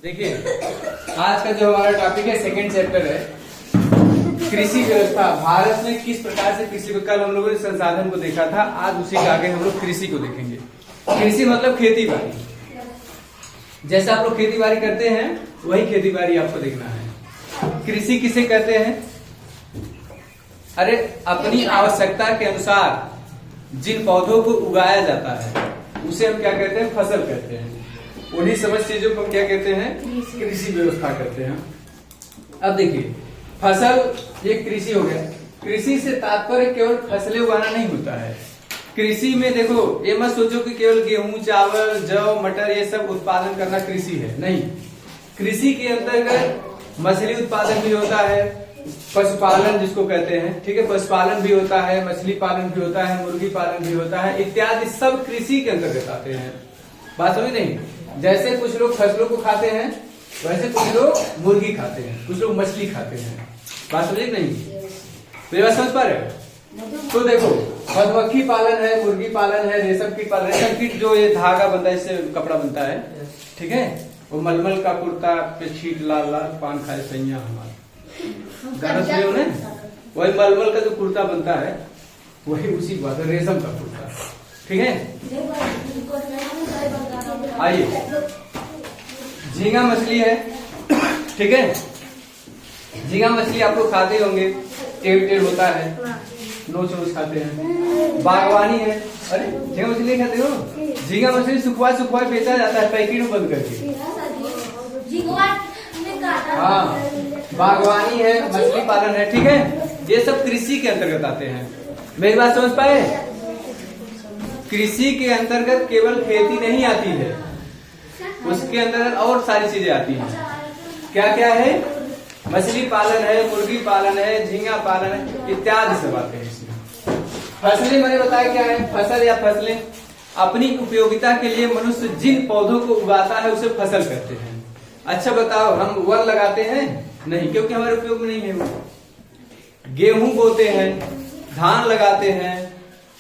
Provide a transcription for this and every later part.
देखिए, आज का जो हमारा टॉपिक है सेकंड चैप्टर है कृषि व्यवस्था। भारत में किस प्रकार से कृषि, कल हम लोगों ने संसाधन को देखा था, आज उसी के आगे हम लोग कृषि को देखेंगे। कृषि मतलब खेती बाड़ी। जैसे आप लोग खेती बाड़ी करते हैं वही खेती बाड़ी आपको देखना है। कृषि किसे कहते हैं? अरे अपनी आवश्यकता के अनुसार जिन पौधों को उगाया जाता है उसे हम क्या कहते हैं? फसल कहते हैं। उन्हीं समझ चीजों को हम क्या कहते हैं? कृषि व्यवस्था कहते हैं। अब देखिए, फसल ये कृषि हो गया। कृषि से तात्पर्य केवल फसलें उगाना नहीं होता है। कृषि में देखो, ये मत सोचो कि केवल गेहूं, चावल, जौ, मटर ये सब उत्पादन करना कृषि है, नहीं। कृषि के अंतर्गत मछली उत्पादन भी होता है, पशुपालन जिसको कहते हैं, ठीक है, पशुपालन भी होता है, मछली पालन भी होता है, मुर्गी पालन भी होता है, इत्यादि सब कृषि के अंतर्गत आते हैं। बात समझ नहीं? जैसे कुछ लोग फसलों को खाते हैं वैसे कुछ लोग मुर्गी खाते हैं, कुछ लोग मछली खाते हैं। बात समझे नहीं? तो ये बात समझ पा रहे हो? तो देखो, मधुमक्खी पालन है, मुर्गी पालन है, रेशम कीट पालन, रेशम कीट जो ये धागा बनता है, इससे कपड़ा बनता है, ठीक है। वो मलमल का कुर्ता पे छीट लाल लाल पान खाए सैया हमारा, गाना सुने हो ना? वही मलमल का जो कुर्ता बनता है वही उसी बात है, रेशम का कुर्ता, ठीक है। आइए, झींगा मछली है, ठीक है। झींगा मछली आप लोग खाते होंगे, टेढ़ टेढ़ होता है, नोच नोच खाते हैं। बागवानी है, अरे झींगा मछली खाते हो? झींगा मछली सुखवा सुखवा बेचा जाता है पैकेट में बंद करके। हाँ, बागवानी है, मछली पालन है, ठीक है। ये सब कृषि के अंतर्गत आते हैं। मेरी बात समझ पाए? कृषि के अंतर्गत केवल खेती नहीं आती है, उसके अंदर और सारी चीजें आती हैं। क्या क्या है? मछली पालन है, मुर्गी पालन है, झींगा पालन है, इत्यादि सब आते हैं इसमें। फसलें मैंने बताया क्या है? फसल या फसलें अपनी उपयोगिता के लिए मनुष्य जिन पौधों को उगाता है उसे फसल कहते हैं। अच्छा बताओ, हम वन लगाते हैं? नहीं, क्योंकि हमारे उपयोग में नहीं है वो। गेहूं बोते हैं, धान लगाते हैं,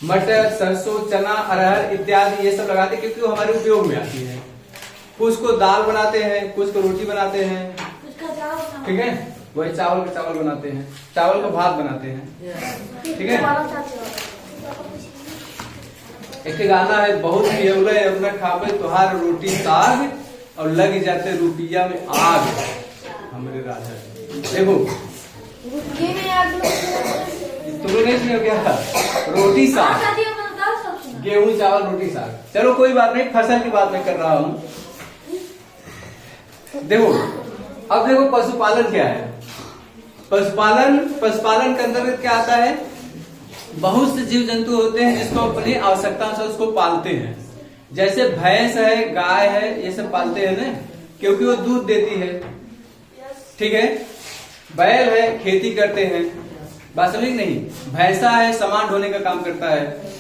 मटर, सरसों, चना, अरहर इत्यादि ये सब लगाते हैं क्योंकि वो हमारे उपयोग में आती है। कुछ को दाल बनाते हैं, कुछ को रोटी बनाते हैं, ठीक है। वही चावल का चावल बनाते हैं, चावल का भात बनाते हैं, ठीक है। एक गाना है, बहुत पियौले अपना खावे तोहार रोटी साग और लग जाते रुपया में आग, हमारे राजा। देखो तुम लोग नहीं सुने क्या था? रोटी साग, गेहूं चावल रोटी साग। चलो कोई बात नहीं, फसल की बात मैं कर रहा हूं। देखो, अब देखो पशुपालन क्या है? पशुपालन के अंतर्गत क्या आता है? बहुत से जीव जंतु होते हैं जिसको अपनी आवश्यकता से उसको पालते हैं। जैसे भैंस है, गाय है, ये सब पालते हैं ना, क्योंकि वो दूध देती है, ठीक है। बैल है, खेती करते हैं। बात समझ नहीं? भैंसा है, सामान ढोने का काम करता है।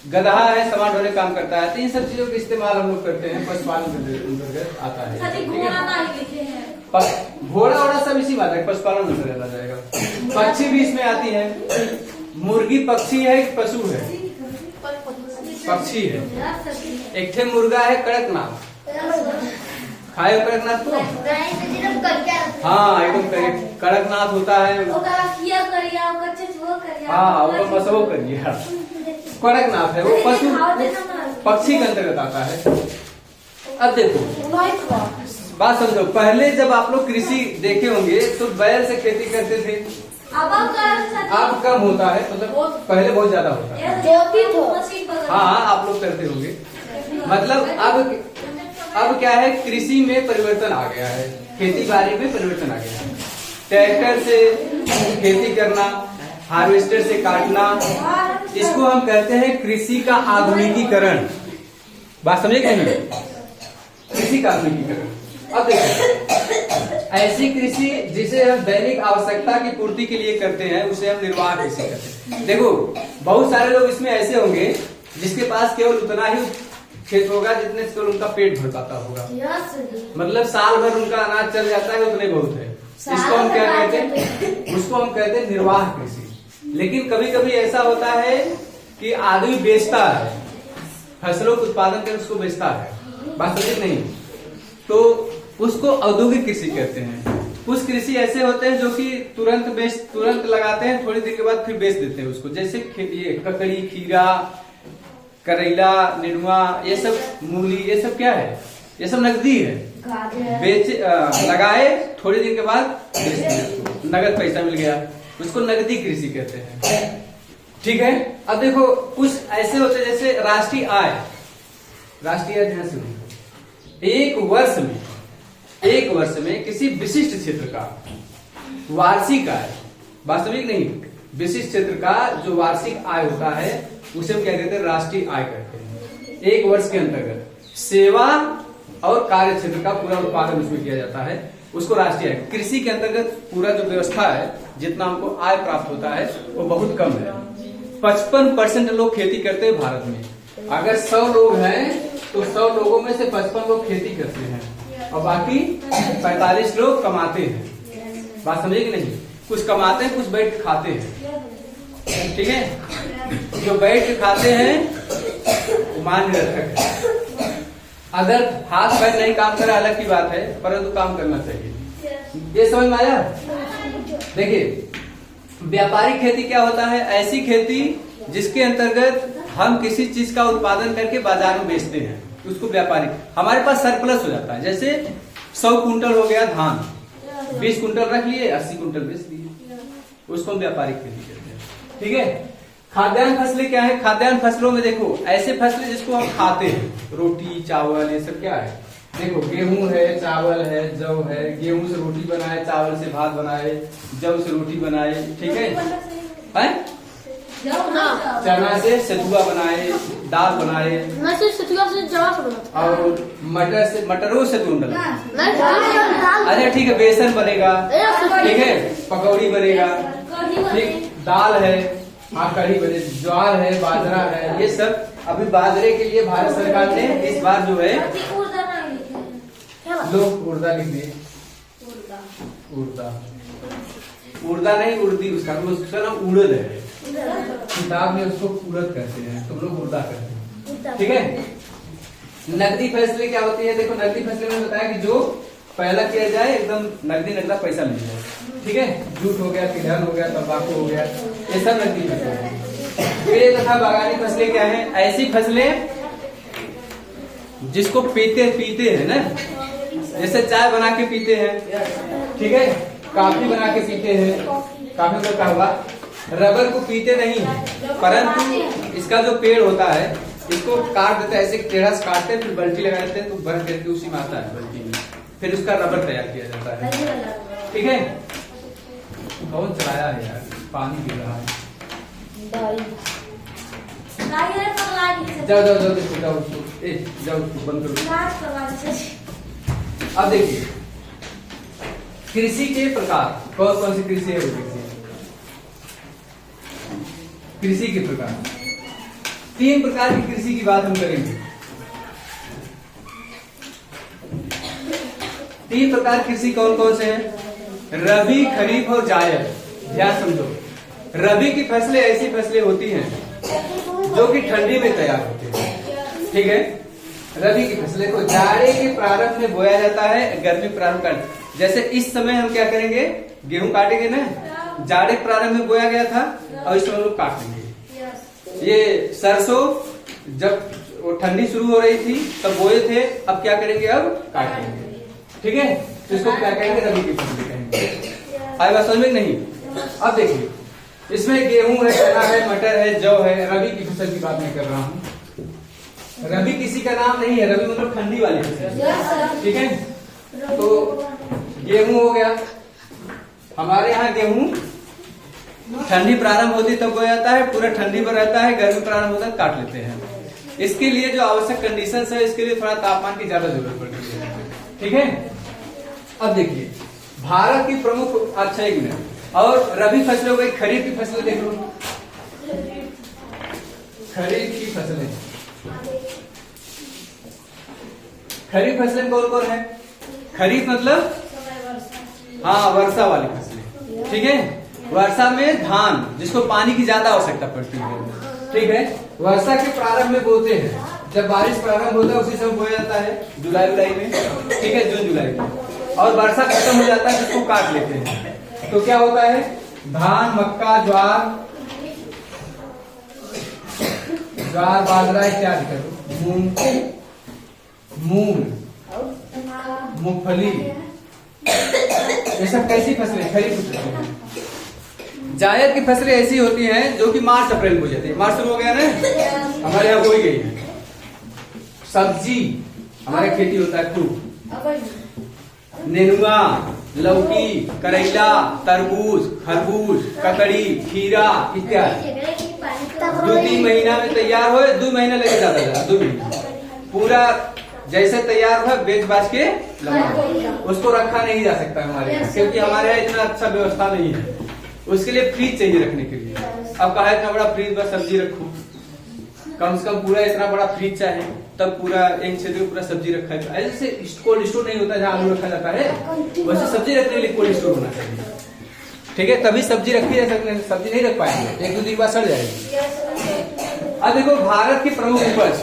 गधा है, सामान ढोने का काम करता है। तो इन सब चीजों का इस्तेमाल हम लोग करते हैं, पशुपालन के अंतर्गत आता है। घोड़ा वोड़ा सब इसी बात है, पशुपालन में चला जाएगा। पक्षी भी इसमें आती है। मुर्गी पक्षी है, पशु है, पक्षी है। एक ठे मुर्गा है कड़कनाथ, खाए कड़कनाथ को? हाँ, एकदम कड़कनाथ होता है। हाँ, वो मसबो करिए, कड़कनाथ है वो, पशु पक्षी के अंतर्गत आता है। अब देखो बात समझो, पहले जब आप लोग कृषि देखे होंगे तो बैल से खेती करते थे, अब कम होता है, मतलब पहले बहुत ज्यादा होता है। हाँ, आप लोग करते होंगे। मतलब अब क्या है? कृषि में परिवर्तन आ गया है, खेती बाड़ी में परिवर्तन आ गया है। ट्रैक्टर से खेती करना, हार्वेस्टर से काटना, इसको हम कहते हैं कृषि का आधुनिकीकरण। बात समझे क्या? कृषि का आधुनिकीकरण। अब देखो, ऐसी कृषि जिसे हम दैनिक आवश्यकता की पूर्ति के लिए करते हैं उसे हम निर्वाह कृषि कहते हैं। देखो, बहुत सारे लोग इसमें ऐसे होंगे जिसके पास केवल उतना ही खेत होगा जितने से उनका पेट भर पाता होगा, मतलब साल भर उनका अनाज चल जाता है, उतने बहुत है। इसको हम क्या कहते हैं? उसको हम कहते हैं निर्वाह कृषि। लेकिन कभी कभी ऐसा होता है कि आदमी बेचता है, फसलों का उत्पादन कर उसको बेचता है। बात समझे नहीं? तो उसको औद्योगिक कृषि कहते हैं। कुछ कृषि ऐसे होते हैं जो कि तुरंत लगाते हैं, थोड़ी देर के बाद फिर बेच देते हैं उसको, जैसे ये ककड़ी, खीरा, करेला, नेनुआ, ये सब, मूली, ये सब क्या है, ये सब नकदी है। लगाए, थोड़ी दिन के बाद बेच दिए, नगद पैसा मिल गया, उसको नकदी कृषि कहते हैं। ठीक है। अब देखो कुछ ऐसे होते हैं जैसे राष्ट्रीय आय ध्यान सुनिए, एक वर्ष में किसी विशिष्ट क्षेत्र का वार्षिक आय, वास्तविक नहीं, विशिष्ट क्षेत्र का जो वार्षिक आय होता है उसे हम क्या कहते हैं, राष्ट्रीय आय कहते हैं। एक वर्ष के अंतर्गत सेवा और कार्य क्षेत्र का पूरा उत्पादन उसमें किया जाता है, उसको राष्ट्रीय आय। कृषि के अंतर्गत पूरा जो व्यवस्था है, जितना हमको आय प्राप्त होता है वो बहुत कम है। 55% लोग खेती करते हैं भारत में। अगर 100 लोग हैं तो 100 लोगों में से 55 लोग खेती करते हैं और बाकी 45 लोग कमाते हैं। बात समझे कि नहीं? कुछ कमाते हैं, कुछ बैठ के खाते हैं। ठीक है, जो बैठ के खाते हैं वो मान निरर्थक है। अगर हाथ पैर नहीं काम करे अलग की बात है, परंतु काम करना चाहिए। ये समझ में आया? देखिए, व्यापारिक खेती क्या होता है? ऐसी खेती जिसके अंतर्गत हम किसी चीज का उत्पादन करके बाजार में बेचते हैं, उसको व्यापारिक। हमारे पास सरप्लस हो जाता है, जैसे 100 कुंटल हो गया धान, 20 कुंटल रख लिए, 80 कुंटल बेच दिए, उसको हम व्यापारिक खेती कहते हैं। ठीक है। खाद्यान्न फसलें क्या है? खाद्यान्न फसलों में देखो ऐसे फसलें जिसको हम खाते हैं, रोटी, चावल, ये सब क्या है? देखो गेहूं है, चावल है, जौ है। गेहूं से रोटी बनाए, चावल से भात बनाए, जौ से रोटी बनाए। ठीक है? चना से सतुआ बनाए, दाल बनाए, और मटरों से ढूंढ। अच्छा ठीक है, बेसन बनेगा, ठीक है, पकौड़ी बनेगा, ठीक, दाल है, हाँ कढ़ी बने, ज्वार है, बाजरा है, ये सब। अभी बाजरे के लिए भारत सरकार ने इस बार जो है लोग उर्दा लिख दिए, उर्दा नहीं, उर्दी, उसका नाम उड़द है। किताब में उसको उड़द कहते हैं, तुम लोग उर्दा कहते हैं। ठीक है। नकदी फैसले क्या होती है? देखो नकदी फैसले में बताया कि जो पहला किया जाए एकदम नकदा पैसा मिल जाए। ठीक है। जूट हो गया, तिलहन हो गया, तंबाकू हो गया, ये सब नकदी फसलें हैं। फिर तथा बागानी फसलें क्या है? ऐसी फसलें जिसको पीते हैं ना, जैसे चाय बना के पीते हैं, ठीक है, कॉफी बना के पीते हैं। कॉफी में क्या हुआ? रबर को पीते नहीं है, परंतु इसका जो पेड़ होता है इसको काट देते हैं, ऐसे टेढ़ा से काटते हैं, फिर बल्टी लगा देते हैं, तो बर्फ करके उसी में आता है बल्टी में, फिर उसका रबर तैयार किया जाता है। ठीक है। कौन चलाया है यार? पानी गिर रहा है। जाओ उसको बंद करो। अब देखिए कृषि के प्रकार, कौन कौन सी कृषि है वो देखिए। कृषि के प्रकार, 3 प्रकार की कृषि की बात हम करेंगे। 3 प्रकार कृषि कौन कौन से हैं? रबी, खरीफ और जायद। ध्यान समझो, रबी की फसलें ऐसी फसलें होती हैं जो कि ठंडी में तैयार होती है। ठीक है। रबी की फसलें को जाड़े के प्रारंभ में बोया जाता है, गर्मी प्रारंभ कर, जैसे इस समय हम क्या करेंगे, गेहूं काटेंगे ना, जाड़े प्रारंभ में बोया गया था और इस समय लोग काट लेंगे। ये सरसों जब वो ठंडी शुरू हो रही थी तब बोए थे, अब क्या करेंगे, अब काटेंगे। ठीक है। तो इसको क्या कहेंगे? रबी की फसलें कहेंगे। आए बात समझ में? नहीं। अब देखिए इसमें गेहूं है, चना है, मटर है, जौ है। रबी की फसल की बात मैं कर रहा हूँ। रबी किसी का नाम नहीं है, रबी मतलब ठंडी वाली फसल। ठीक है। तो गेहूं हो गया, हमारे यहाँ गेहूं ठंडी प्रारंभ होती तब बोया जाता है, पूरा ठंडी पर रहता है, गर्मी प्रारंभ होता है काट लेते हैं। इसके लिए जो आवश्यक कंडीशंस है, इसके लिए थोड़ा तापमान की ज्यादा जरूरत पड़ती है। ठीक है। अब देखिए भारत की प्रमुख, अच्छा एक मिनट, और रबी फसलें हो गई। खरीफ की फसलें देख लो। खरीफ की फसलें, खरीफ फसलें कौन कौन है? खरीफ मतलब हाँ वर्षा वाली फसलें। ठीक है। वर्षा में धान, जिसको पानी की ज्यादा आवश्यकता पड़ती है। ठीक है। वर्षा के प्रारंभ में बोते हैं, जब बारिश प्रारंभ होता है उसी समय बोया जाता है, जुलाई में, ठीक है, जून जुलाई में। और वर्षा खत्म हो जाता है, जिसको काट लेते हैं। तो क्या होता है, धान, मक्का, ज्वार, बाजरा इत्यादि करो, मूंग, मूंगफली, ये सब कैसी फसलें, खरीफ फसलें। जायद की फसलें ऐसी होती हैं जो कि मार्च अप्रैल में हो जाती है। मार्च शुरू हो गया ना, हमारे यहाँ हो ही गई है। सब्जी हमारे खेती होता है खूब, नेनुआ, लौकी, करेला, तरबूज, खरबूज, ककड़ी, खीरा इत्यादि। 2-3 महीना में तैयार हो, 2 महीना लगे जाता है, 2 महीना पूरा जैसे तैयार हुआ बेच बाच के लगा, उसको रखा नहीं जा सकता हमारे यहाँ, क्योंकि हमारे यहाँ इतना अच्छा व्यवस्था नहीं है। उसके लिए फ्रिज चाहिए रखने के लिए। अब कहा इतना बड़ा फ्रिज बस सब्जी रखो, कम से कम पूरा इतना बड़ा फ्रिज चाहिए, तब पूरा एक क्षेत्र में पूरा सब्जी रखा है। ऐसे कोल्ड स्टोर नहीं होता जहाँ आलू रखा जाता है, वैसे सब्जी रखने के लिए कोल्ड स्टोर होना चाहिए, ठीक है, तभी सब्जी रखी जा सकती है। सब्जी नहीं रख पाएंगे, 1-2 दिन बाद सड़ जाएगी। अब देखो भारत की प्रमुख उपज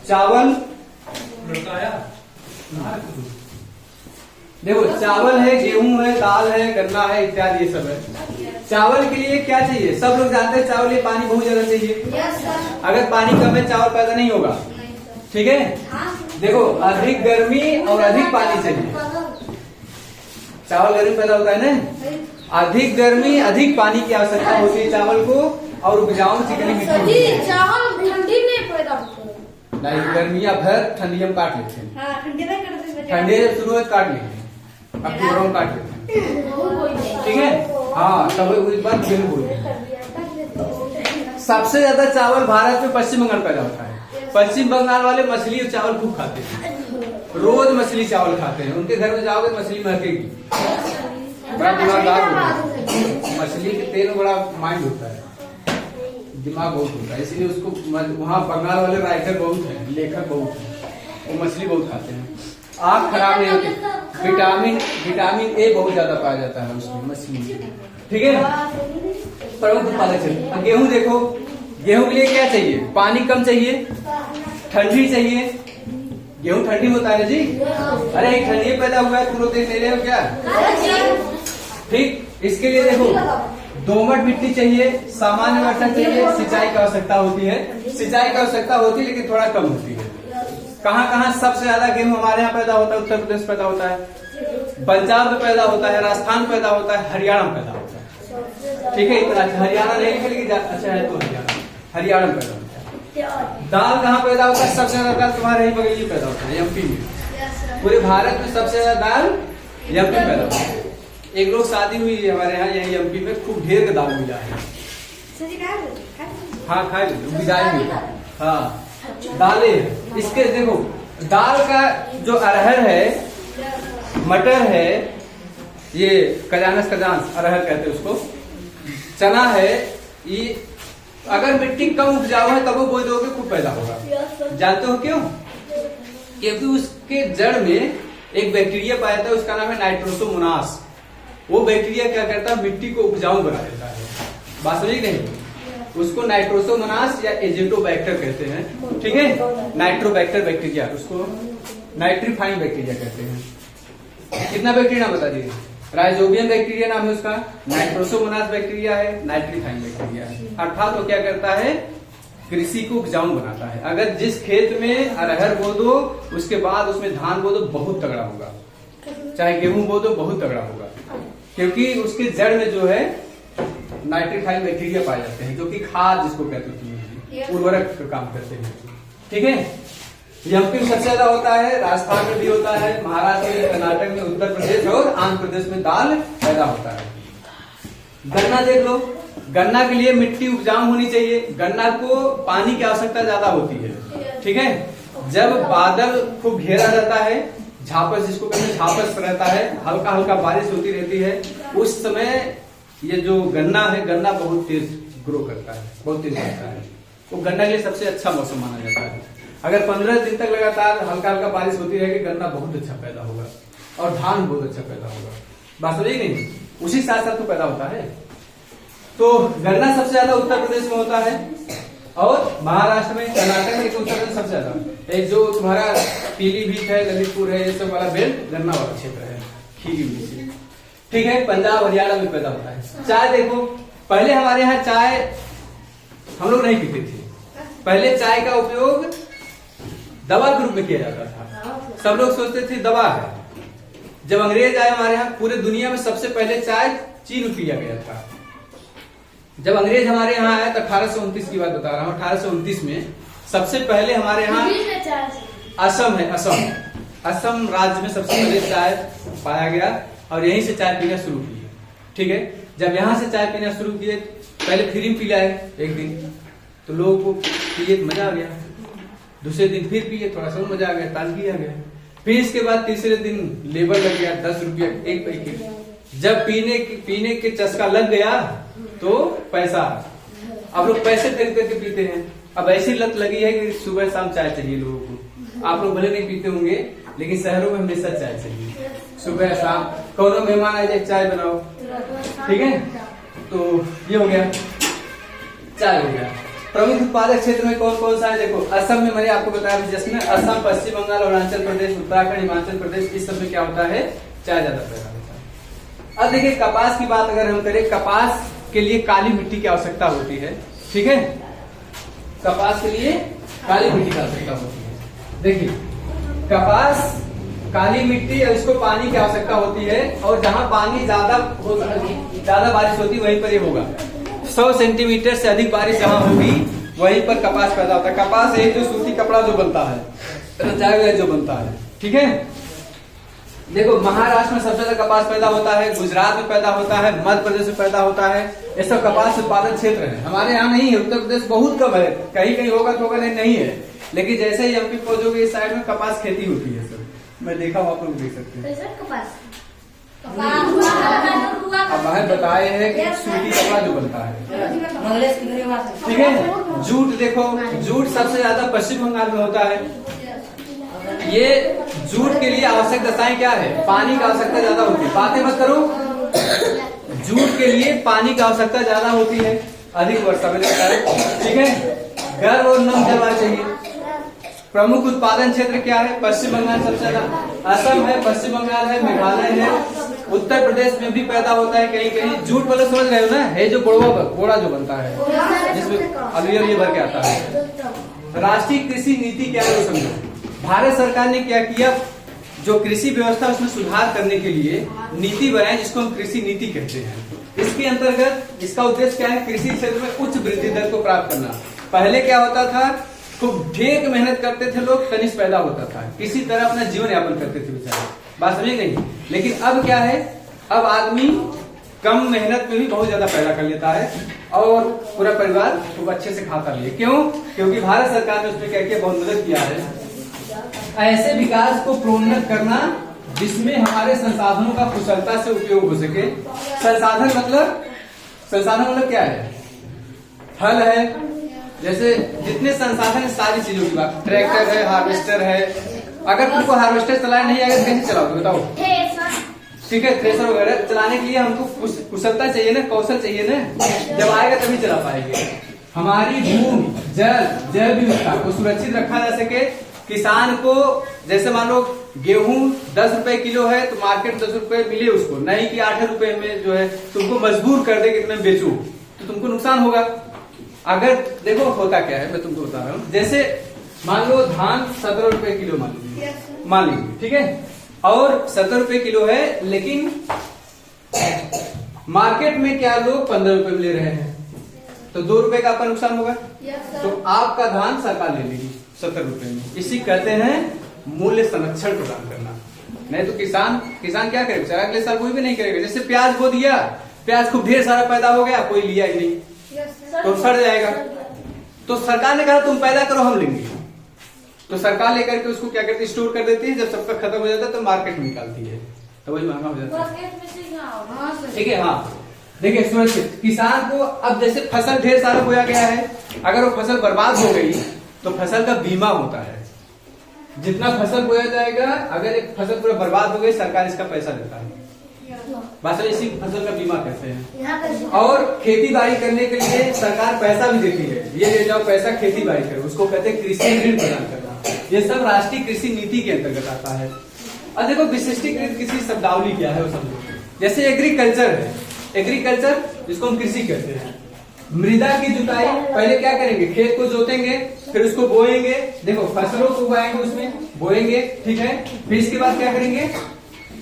चावल, देखो चावल है, गेहूं है, दाल है, गन्ना है इत्यादि, ये सब है। चावल के लिए क्या चाहिए, सब लोग जानते हैं, चावल लिए पानी बहुत ज्यादा चाहिए। अगर पानी कम है चावल पैदा नहीं होगा, ठीक है। देखो अधिक गर्मी और अधिक पानी चाहिए, चावल गर्मी पैदा होता है ना, अधिक गर्मी अधिक पानी की आवश्यकता होती है चावल को, और उपजाऊ चिकनी मिट्टी। चावल ठंडी में पैदा होता है नहीं, गर्मियां भर, ठंडी हम काट लेते हैं, ठंडी जब शुरू हो काट लेते हैं, अक्टूबर में काट लेते हैं, ठीक है। हाँ, तब एक बार फिर बोलिए। सबसे ज्यादा चावल भारत में पश्चिम बंगाल पैदा होता है। पश्चिम बंगाल वाले मछली और चावल खूब खाते हैं, रोज मछली चावल खाते हैं। उनके घर में जाओगे मछली महकेगी, बड़ा दिमागदार होता है। मछली के तेल में बड़ा माइंड होता है, दिमाग बहुत होता है, इसलिए उसको वहाँ बंगाल वाले राइटर बहुत हैं, लेखक बहुत हैं, वो मछली बहुत खाते हैं। आँख खराब नहीं होती, विटामिन ए बहुत ज्यादा पाया जाता है उसमें, मछली में, ठीक है। प्रमुख उत्पादक है। गेहूं देखो, गेहूं के लिए क्या चाहिए, पानी कम चाहिए, ठंडी चाहिए। गेहूं ठंडी होता है ना जी, अरे ठंडी पैदा हुआ है, पूरा देख ले रहे हो क्या, ठीक। इसके लिए देखो दोमट मिट्टी चाहिए, सामान्य वर्षा चाहिए, सिंचाई की आवश्यकता होती है, सिंचाई की आवश्यकता होती है लेकिन थोड़ा कम होती है। कहाँ कहाँ सबसे ज्यादा गेहूं हमारे यहाँ पैदा होता है, उत्तर प्रदेश पैदा होता है, पंजाब में पैदा होता है, राजस्थान पैदा होता है, हरियाणा में पैदा होता है, ठीक है। इतना हरियाणा नहीं है लेकिन अच्छा है तो हरियाणा में पैदा होता है। दाल कहाँ पैदा होता है, सबसे ज्यादा दाल तुम्हारे ही बगल में पैदा होता है, एमपी में। पूरे भारत में सबसे ज्यादा दाल एमपी में पैदा होता है। एक लोग शादी हुई है हमारे यहाँ यही एमपी में, खूब ढेर का दाल मिला है। हाँ खाए विदाई में, हाँ दालें। इसके देखो दाल का जो अरहर है, मटर है, ये कजानस अरहर कहते हैं उसको, चना है, ये अगर मिट्टी कम उपजाऊ है तब वो बोई दोगे खूब पैदा होगा। जानते हो क्यों, क्योंकि उसके जड़ में एक बैक्टीरिया पाया जाता है, उसका नाम है नाइट्रोसोमोनास। वो बैक्टीरिया क्या करता है, मिट्टी को उपजाऊ बना देता है। बात समझ नहीं, उसको नाइट्रोसोमोनास या एजेटोबैक्टर कहते हैं, ठीक है। नाइट्रोबैक्टर बैक्टीरिया, उसको नाइट्रीफाइंग बैक्टीरिया कहते हैं। कितना बैक्टीरिया बता दीजिए, राइजोबियम बैक्टीरिया नाम है उसका, नाइट्रोसोमोनास बैक्टीरिया है, नाइट्रीफाइंग बैक्टीरिया है। अर्थात वो क्या करता है, कृषि को उपजाऊ बनाता है। अगर जिस खेत में अरहर बो दो, उसके बाद उसमें धान बो दो, बहुत तगड़ा होगा, चाहे गेहूं बो दो बहुत तगड़ा होगा, क्योंकि उसके जड़ में जो है नाइट्रीफाइंग बैक्टीरिया पाए जाते हैं, जो कि खाद जिसको कहते हैं, उर्वरक का काम करते हैं, ठीक है। एमपी में सबसे ज्यादा होता है, राजस्थान में भी होता है, महाराष्ट्र में, कर्नाटक में, उत्तर प्रदेश और आंध्र प्रदेश में दाल पैदा होता है। गन्ना देख लो, गन्ना के लिए मिट्टी उपजाऊ होनी चाहिए, गन्ना को पानी की आवश्यकता ज्यादा होती है, ठीक है। जब बादल खूब घेरा रहता है, झापस जिसको कहते हैं, झापस रहता है, हल्का हल्का बारिश होती रहती है, उस समय ये जो गन्ना है, गन्ना बहुत तेज ग्रो करता है, बहुत तेज बढ़ता है। वो गन्ना के लिए सबसे अच्छा मौसम माना जाता है। अगर 15 दिन तक लगातार हल्का हल्का बारिश होती रहेगी, गन्ना बहुत अच्छा पैदा होगा और धान बहुत अच्छा पैदा होगा। बात समझी नहीं, उसी साथ साथ तो पैदा होता है। तो गन्ना सबसे ज्यादा उत्तर प्रदेश में होता है, और महाराष्ट्र में, कर्नाटक में, उत्तर प्रदेश सबसे ज्यादा। ये जो तुम्हारा पीलीभीत है, ललितपुर है, ये सब वाला बेल्ट गन्ना वाला क्षेत्र है, खीरी मिर्ची। ठीक है, पंजाब हरियाणा में पैदा होता है। चाय देखो, पहले हमारे यहाँ चाय हम लोग नहीं पीते थे। पहले चाय का उपयोग दवा के रूप में किया जाता था। सब लोग सोचते थे दवा है। जब अंग्रेज आए हमारे यहाँ, पूरे दुनिया में सबसे पहले चाय चीन में पिया गया था। जब अंग्रेज हमारे यहाँ आया तो 1829 की बात बता रहा हूँ। 1829 में सबसे पहले हमारे यहाँ असम है, असम राज्य में सबसे पहले चाय पाया गया और यहीं से चाय पीना शुरू किए। ठीक है, जब यहाँ से चाय पीना शुरू किए, पहले फ्री में पिलाए एक दिन, तो लोगों को पिए मजा आ गया। दूसरे दिन फिर पिए, थोड़ा सा मजा आ गया, ताजगी आ गया। फिर इसके बाद तीसरे दिन लेबर लग गया, 10 रुपया एक पैकेट। जब पीने के चस्का लग गया तो पैसा, अब लोग पैसे खरीद करके पीते हैं। अब ऐसी लत लगी है कि सुबह शाम चाय चाहिए लोगों को। आप लोग भले नहीं पीते होंगे, लेकिन शहरों में हमेशा चाय चाहिए, सुबह शाम। कौनो मेहमान आ जाए, चाय बनाओ। ठीक है, तो ये हो गया, चाय हो गया। प्रमुख उत्पादक क्षेत्र में कौन कौन सा है? देखो, असम में मैंने आपको बताया, जिसमें असम, पश्चिम बंगाल, अरुणाचल प्रदेश, उत्तराखंड, हिमाचल प्रदेश, इस सब में क्या होता है? चाय ज्यादा पैदा होता है। अब देखिए, कपास की बात अगर हम करें, कपास के लिए काली मिट्टी की आवश्यकता होती है। ठीक है, कपास के लिए काली मिट्टी की आवश्यकता होती है। देखिए, कपास काली मिट्टी और इसको पानी की आवश्यकता होती है, और जहां पानी ज्यादा बारिश होती है वहीं पर ये होगा। 100 सेंटीमीटर से अधिक बारिश जहां होगी वहीं पर कपास पैदा होता है। कपास एक जो सूती कपड़ा जो बनता है, रजाई जो बनता है। ठीक है, देखो, महाराष्ट्र में सबसे ज्यादा कपास पैदा होता है, गुजरात में पैदा होता है, मध्य प्रदेश में पैदा होता है। ये सब कपास उत्पादन क्षेत्र है। हमारे यहाँ नहीं है, उत्तर प्रदेश बहुत कम है, कहीं कहीं होगा तो होगा, नहीं है। लेकिन जैसे ही एमपी पहुंचोगे इस साइड में कपास खेती होती है। सर मैं देखा हूँ, आप लोग देख सकते हैं। अब वह बताए हैं कि सूती कपड़ा जो बनता है। ठीक है, जूट देखो, जूट सबसे ज्यादा पश्चिम बंगाल में होता है। ये जूट के लिए आवश्यक दशाएं क्या है? पानी की आवश्यकता ज्यादा होती है। बातें मत करो, जूट के लिए पानी की आवश्यकता ज्यादा होती है, अधिक वर्षा में लगता है। ठीक है, गर्म और नम जलवायु चाहिए। प्रमुख उत्पादन क्षेत्र क्या है? पश्चिम बंगाल सबसे ज्यादा, असम है, पश्चिम बंगाल है, मेघालय है, उत्तर प्रदेश में भी पैदा होता है कहीं कहीं। जूट वाला समझ रहे हो ना, है जो बोड़ा जो बनता है, जिसमें अलुआ ये भर के आता है। राष्ट्रीय कृषि नीति क्या है वो समझो। भारत सरकार ने क्या किया, जो कृषि व्यवस्था उसमें सुधार करने के लिए नीति बनाई, जिसको हम कृषि नीति कहते हैं। इसके अंतर्गत इसका उद्देश्य क्या है? कृषि क्षेत्र में उच्च वृद्धि दर को प्राप्त करना। पहले क्या होता था, खूब ढेर मेहनत करते थे लोग, कनिष्ठ पैदा होता था, किसी तरह अपना जीवन यापन करते थे बेचारे, बात समझे नहीं। लेकिन अब क्या है, अब आदमी कम मेहनत में भी बहुत ज्यादा पैदा कर लेता है और पूरा परिवार खूब अच्छे से खाता भी है। क्यों? क्योंकि भारत सरकार ने उसमें क्या किया, बहुत मदद किया है। ऐसे विकास को प्रोन्नत करना जिसमें हमारे संसाधनों का कुशलता से उपयोग हो सके। संसाधन मतलब क्या है? हल है, जैसे जितने संसाधन है सारी चीजों की बात, ट्रैक्टर है, हार्वेस्टर है। अगर तुमको हार्वेस्टर चलाना नहीं आएगा तो कैसे चलाओगे बताओ? ठीक है, थ्रेसर वगैरह चलाने के लिए हमको कुशलता चाहिए ना, कौशल चाहिए ना, जब आएगा तभी चला पाएंगे। हमारी भूमि, जल विविधता को सुरक्षित रखा जा सके। किसान को जैसे मान लो गेहूं 10 रुपए किलो है तो मार्केट 10 रुपए मिले उसको, नहीं कि 8 रुपए में जो है तुमको मजबूर कर दे कि तुम्हें बेचो, तो तुमको नुकसान होगा। अगर देखो होता क्या है, मैं तुमको बता रहा हूँ। जैसे मान लो धान 17 रुपए किलो मान लीजिए, ठीक है, और 17 रुपए किलो है, लेकिन मार्केट में क्या लोग 15 रुपए में ले रहे हैं, तो 2 रुपए का आपका नुकसान होगा। तो आपका धान सरकार ले लेगी 70 रुपए में। इसी कहते हैं मूल्य संरक्षण प्रदान करना। नहीं तो किसान क्या करेगा बेचारा, अगले साल कोई भी नहीं करेगा। जैसे प्याज बो दिया, प्याज खूब ढेर सारा पैदा हो गया, कोई लिया ही नहीं तो सड़ जाएगा। तो सरकार ने कहा तुम पैदा करो, हम लेंगे। तो सरकार लेकर के उसको क्या करती है, स्टोर कर देती है। जब सबका खत्म हो जाता है तो मार्केट में निकालती है, तो वही महंगा हो जाता है। ठीक है, हाँ देखिए सुरक्षित किसान को। अब जैसे फसल ढेर सारा बोया गया है, अगर वो फसल बर्बाद हो गई तो फसल का बीमा होता है। जितना फसल बोया जाएगा, अगर एक फसल पूरा बर्बाद हो गई, सरकार इसका पैसा देता है। बात इसी फसल का बीमा कहते हैं। यहाँ पे और खेती बाड़ी करने के लिए सरकार पैसा भी देती है, ये ले जाओ पैसा खेती बाड़ी करो, उसको कहते हैं कृषि ऋण प्रदान करना। ये सब राष्ट्रीय कृषि नीति के अंतर्गत आता है। और देखो विशिष्टीकृत कृषि शब्दावली क्या है वो समझो। जैसे एग्रीकल्चर है, एग्रीकल्चर जिसको हम कृषि कहते हैं। मृदा की जुताई, पहले क्या करेंगे, खेत को जोतेंगे, फिर उसको बोएंगे, देखो फसलों को उगाएंगे, उसमें बोएंगे, ठीक है। फिर इसके बाद क्या करेंगे,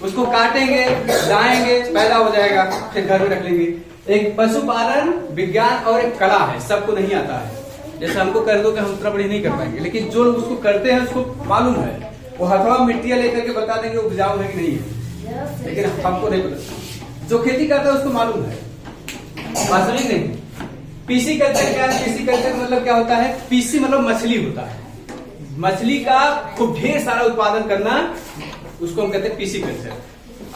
उसको काटेंगे, दाएंगे, पैदा हो जाएगा, फिर घर में रख लेंगे। एक पशुपालन विज्ञान और एक कला है, सबको नहीं आता है। जैसे हमको कर दो कि हम उतना बड़ी नहीं कर पाएंगे, लेकिन जो लोग उसको करते हैं उसको मालूम है, वो हथवा मिट्टियां लेकर के बता देंगे उपजाऊ है कि नहीं है, लेकिन हमको नहीं पता। जो खेती करता है उसको मालूम है, वास्तविक नहीं। पीसी कल्चर क्या है, पीसी कल्चर मतलब क्या होता है, पीसी मतलब मछली होता है, मछली का खूब ढेर सारा उत्पादन करना, उसको हम कहते हैं पीसी कल्चर।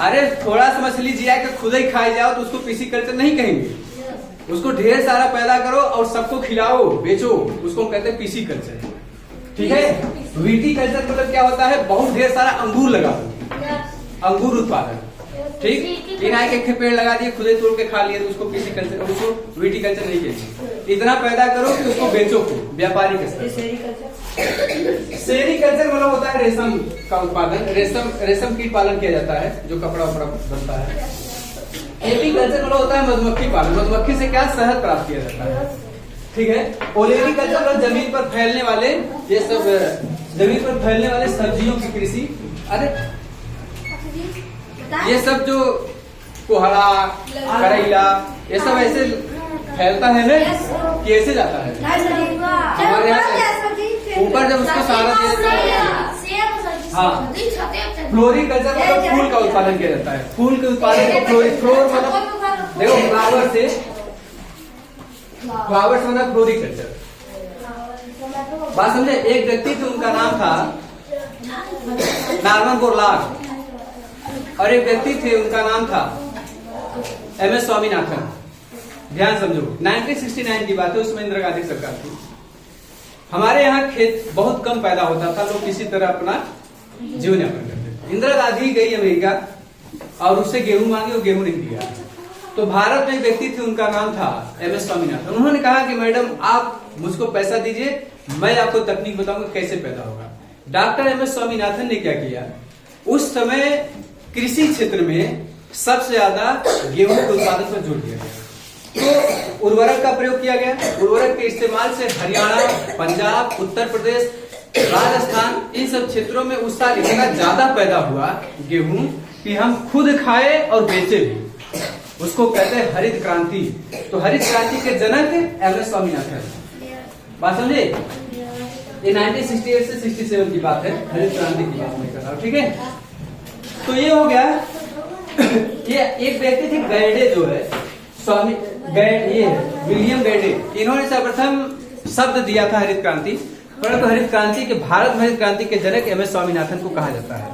अरे थोड़ा सा मछली जिया के खुद ही खाई जाओ तो उसको पीसी कल्चर नहीं कहेंगे, उसको ढेर सारा पैदा करो और सबको खिलाओ बेचो, उसको हम कहते हैं पीसी कल्चर, ठीक है। वीटी कल्चर मतलब क्या होता है, बहुत ढेर सारा अंगूर लगा दो, अंगूर उत्पादन, ठीक। इनाय के पेड़ लगा दिए, खुद ही तोड़ के खा लिए तो उसको पीसी कल्चर, उसको वीटी कल्चर नहीं कहते। इतना पैदा करो कि उसको बेचो को व्यापारिक स्तर। सेरीकल्चर मतलब होता है रेशम का उत्पादन, रेशम कीट पालन किया जाता है जो कपड़ा वपड़ा बनता है। एपीकल्चर मतलब होता है मधुमक्खी पालन, मधुमक्खी से क्या शहद प्राप्त किया जाता है, ठीक है। ओलेरीकल्चर मतलब जमीन पर फैलने वाले, ये सब जमीन पर फैलने वाले सब्जियों की कृषि। अरे ये सब जो कोहड़ा करेला ये सब ऐसे फैलता है ना कि ऐसे जाता है हमारे यहाँ ऊपर, जब उसको सारा हाँ। फ्लोरिकल्चर मतलब फूल का उत्पादन किया जाता है, फूल के उत्पादन को फ्लोर मतलब देखो फ्लावर से, फ्लावर से मतलब फ्लोरिकल्चर। बात समझे। एक व्यक्ति थे उनका नाम था नार्मन बोरलाग, और एक व्यक्ति थे उनका नाम था MS स्वामीनाथन। ध्यान समझो, 1969 की बात है, उसमें इंदिरा गांधी सरकार थी। हमारे यहाँ खेत बहुत कम पैदा होता था, लोग किसी तरह अपना जीवन यापन करते थे। इंदिरा गांधी गई अमेरिका और उससे गेहूं मांगी और गेहूं नहीं दिया, तो भारत में एक व्यक्ति थे उनका नाम था MS स्वामीनाथन। उन्होंने कहा कि मैडम आप मुझको पैसा दीजिए, मैं आपको तकनीक बताऊंगा कैसे पैदा होगा। डॉक्टर MS स्वामीनाथन ने क्या किया, उस समय कृषि क्षेत्र में सबसे ज्यादा गेहूं के उत्पादन पर जोर दिया गया, तो उर्वरक का प्रयोग किया गया। उर्वरक के इस्तेमाल से हरियाणा, पंजाब, उत्तर प्रदेश, राजस्थान, इन सब क्षेत्रों में उस साल इतना ज्यादा पैदा हुआ गेहूं कि हम खुद खाए और बेचे भी। उसको कहते हैं हरित क्रांति। तो हरित क्रांति के जनक MS स्वामीनाथन। बात समझे। ये 1968 से 67 की बात है, हरित क्रांति की बात मैं कर रहा हूँ, ठीक है। तो ये हो गया। ये एक व्यक्ति थे गैडे, जो है स्वामी ये विलियम गैडे, इन्होंने सर्वप्रथम शब्द दिया था हरित क्रांति। परंतु हरित क्रांति के, भारत में हरित क्रांति के जनक MS स्वामीनाथन को कहा जाता है।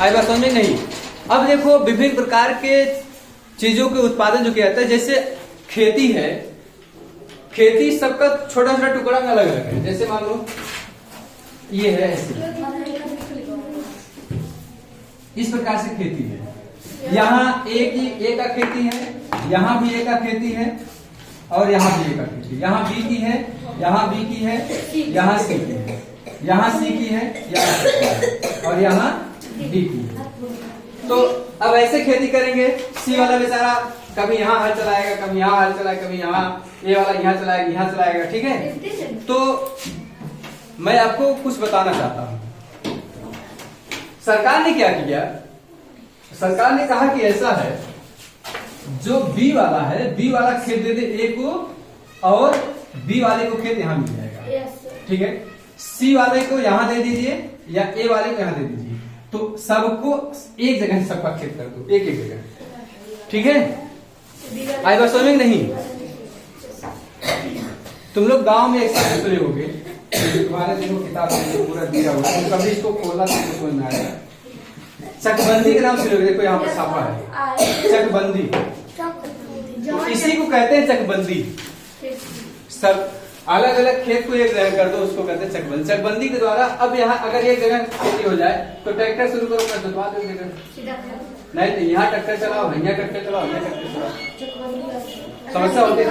आई बात समझ में नहीं। अब देखो विभिन्न प्रकार के चीजों के उत्पादन जो किया जाता है, जैसे खेती है, खेती सबका छोटा छोटा टुकड़ा में अलग अलग है। जैसे मान लो ये है ऐसे, इस प्रकार से खेती है। यहाँ एक का खेती है, यहाँ भी एक का खेती है, और यहाँ भी एक का खेती, यहाँ B की है, यहाँ B की है, यहाँ C की है, यहाँ C की है, यहाँ C की है, और यहाँ D की है। तो अब ऐसे खेती करेंगे। C वाला बेचारा कभी यहाँ हल चलाएगा, कभी यहाँ हल चलाएगा, कभी यहाँ, ये वाला यहाँ चलाएगा, यहाँ चलाएगा, ठीक है। तो मैं आपको कुछ बताना चाहता हूँ। सरकार ने क्या किया, सरकार ने कहा कि ऐसा है, जो B वाला है, B वाला खेत दे दे A को, और B वाले को खेत यहाँ मिल जाएगा, ठीक है। C वाले को यहाँ दे दीजिए या A वाले को यहाँ दे दीजिए, तो सबको एक जगह सबका खेत कर दो, एक एक जगह, ठीक है। आई बात समझ में नहीं। तुम लोग गांव में एक साथ सुने होंगे, तुम्हारे देखो किताब में पूरा दिया हुआ है, कभी इसको खोला तो समझ में आएगा। चकबंदी के नाम सुनोगे, देखो यहाँ पर छापा है चकबंदी, इसी को कहते हैं चकबंदी। सब अलग अलग खेत को एक जगह कर दो, उसको कहते हैं चकबंदी। चकबंदी के द्वारा अब यहाँ अगर एक जगह खेती हो जाए तो ट्रैक्टर शुरू करो, मैं जोतवा दो जगह, नहीं तो यहाँ ट्रैक्टर चलाओ, यहाँ ट्रैक्टर चलाओ, यहाँ ट्रैक्टर चलाओ, समस्या होती है।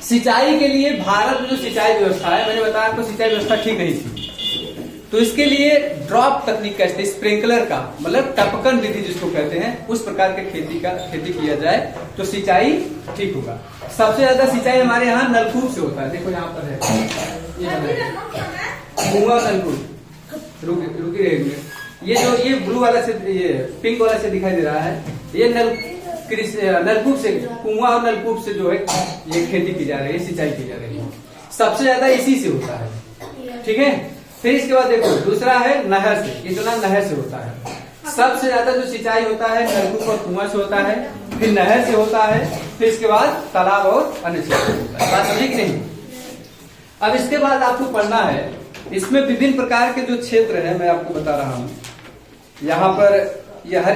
सिंचाई के लिए भारत में जो सिंचाई व्यवस्था है, मैंने बताया आपको सिंचाई व्यवस्था ठीक नहीं थी, तो इसके लिए ड्रॉप तकनीक का इस्तेमाल, स्प्रिंकलर का मतलब टपकन विधि जिसको कहते हैं, उस प्रकार के खेती किया जाए तो सिंचाई ठीक होगा। सबसे ज्यादा सिंचाई हमारे यहाँ नलकूप से होता है। देखो यहाँ पर है कुआं नलकूप, रुकी रहेंगे। ये ब्लू वाला से, ये पिंक वाला से दिखाई दे रहा है, ये नलकूप से, कुआं और नलकूप से जो है ये खेती की जा रही है, सिंचाई की जा रही है। सबसे ज्यादा इसी से होता है, ठीक है। फिर इसके बाद देखो दूसरा है नहर से, ये जो नहर से होता है। सबसे ज्यादा जो सिंचाई होता है नलकूप और कुआं से होता है, फिर नहर से होता है, फिर इसके बाद तालाब और अन्य क्षेत्र से होता है। बात समझी कि नहीं? अब इसके बाद आपको पढ़ना है, इसमें विभिन्न प्रकार के जो क्षेत्र है मैं आपको बता रहा हूँ। यहाँ पर यह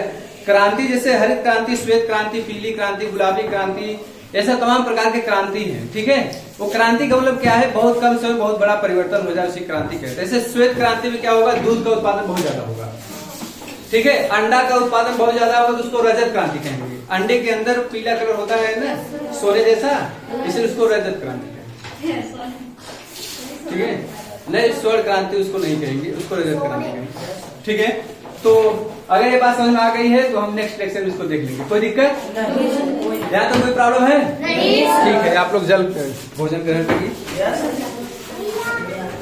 क्रांति, जैसे हरित क्रांति, श्वेत क्रांति, पीली क्रांति, गुलाबी क्रांति, ऐसा तमाम प्रकार के क्रांति हैं, ठीक है। वो क्रांति का मतलब क्या है, बहुत कम समय बहुत बड़ा परिवर्तन हो जाए उसी क्रांति कहते हैं। जैसे श्वेत क्रांति में क्या होगा, दूध का उत्पादन बहुत ज्यादा होगा, ठीक है। अंडा का उत्पादन बहुत ज्यादा होगा तो उसको रजत क्रांति कहेंगे। अंडे के अंदर पीला कलर होता है ना, सोने जैसा, इसलिए उसको रजत क्रांति कहेंगे, ठीक है। नहीं स्वर्ण क्रांति उसको नहीं कहेंगे, उसको रजत क्रांति कहेंगे, ठीक है। तो अगर ये बात समझ में आ गई है तो हम नेक्स्ट लेक्चर में इसको देख लेंगे। कोई दिक्कत यहाँ तो कोई प्रॉब्लम है? ठीक है, आप लोग जल्द भोजन ग्रहण करिए।